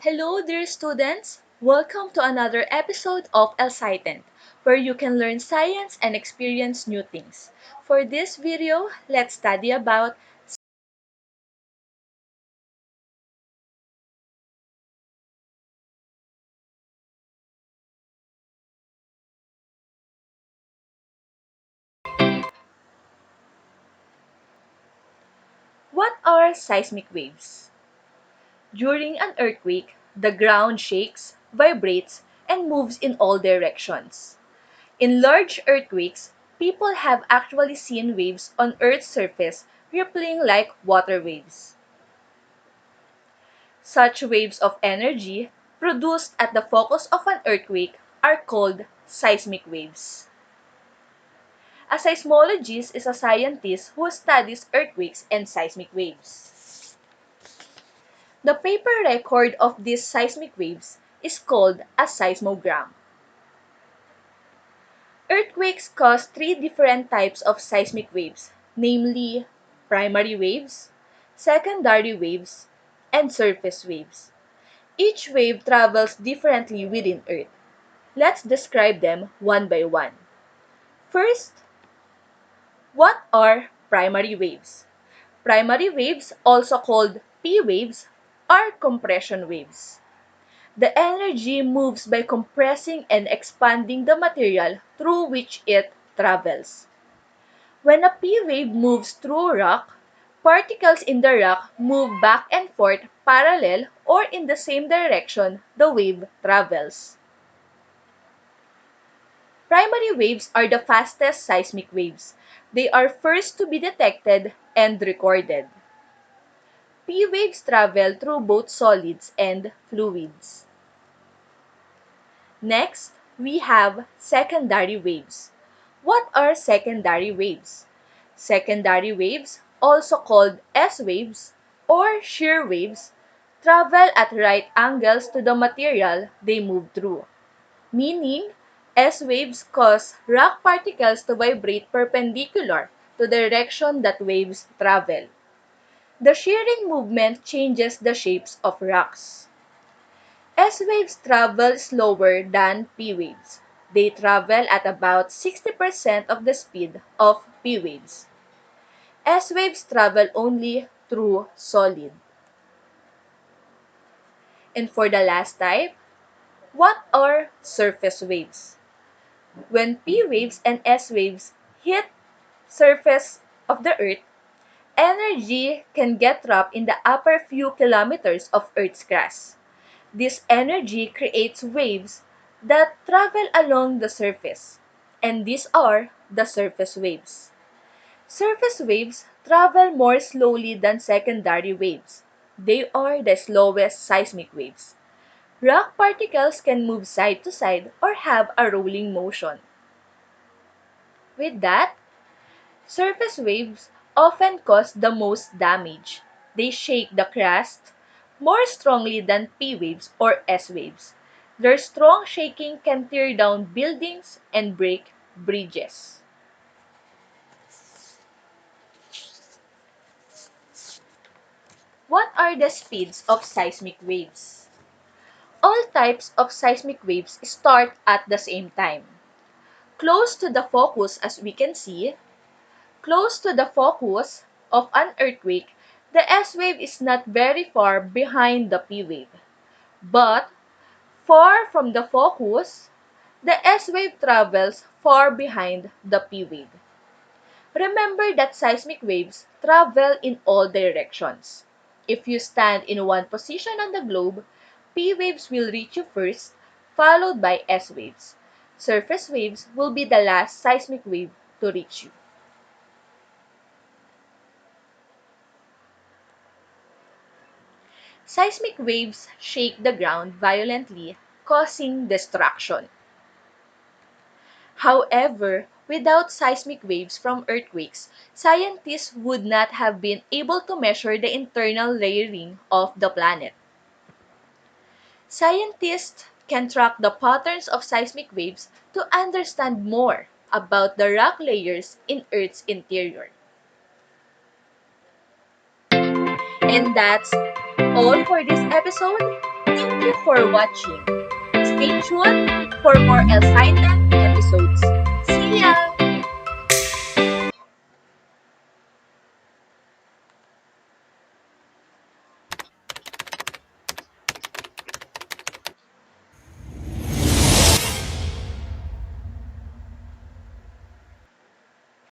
Hello, dear students! Welcome to another episode of Elsightent, where you can learn science and experience new things. For this video, let's study about what are seismic waves. During an earthquake, the ground shakes, vibrates, and moves in all directions. In large earthquakes, people have actually seen waves on Earth's surface rippling like water waves. Such waves of energy produced at the focus of an earthquake are called seismic waves. A seismologist is a scientist who studies earthquakes and seismic waves. The paper record of these seismic waves is called a seismogram. Earthquakes cause three different types of seismic waves, namely primary waves, secondary waves, and surface waves. Each wave travels differently within Earth. Let's describe them one by one. First, what are primary waves? Primary waves, also called P waves, are compression waves. The energy moves by compressing and expanding the material through which it travels. When a P wave moves through rock, particles in the rock move back and forth parallel or in the same direction the wave travels. Primary waves are the fastest seismic waves. They are first to be detected and recorded. P waves travel through both solids and fluids. Next, we have secondary waves. What are secondary waves? Secondary waves, also called S waves or shear waves, travel at right angles to the material they move through. Meaning, S waves cause rock particles to vibrate perpendicular to the direction that waves travel. The shearing movement changes the shapes of rocks. S waves travel slower than P waves. They travel at about 60% of the speed of P waves. S waves travel only through solid. And for the last type, what are surface waves? When P waves and S waves hit surface of the Earth, energy can get trapped in the upper few kilometers of Earth's crust. This energy creates waves that travel along the surface, and these are the surface waves. Surface waves travel more slowly than secondary waves. They are the slowest seismic waves. Rock particles can move side to side or have a rolling motion. With that, surface waves often cause the most damage. They shake the crust more strongly than P waves or S waves. Their strong shaking can tear down buildings and break bridges. What are the speeds of seismic waves? All types of seismic waves start at the same time. Close to the focus, as we can see, close to the focus of an earthquake, the S wave is not very far behind the P wave. But far from the focus, the S wave travels far behind the P wave. Remember that seismic waves travel in all directions. If you stand in one position on the globe, P waves will reach you first, followed by S waves. Surface waves will be the last seismic wave to reach you. Seismic waves shake the ground violently, causing destruction. However, without seismic waves from earthquakes, scientists would not have been able to measure the internal layering of the planet. Scientists can track the patterns of seismic waves to understand more about the rock layers in Earth's interior. And that's all for this episode. Thank you for watching. Stay tuned for more exciting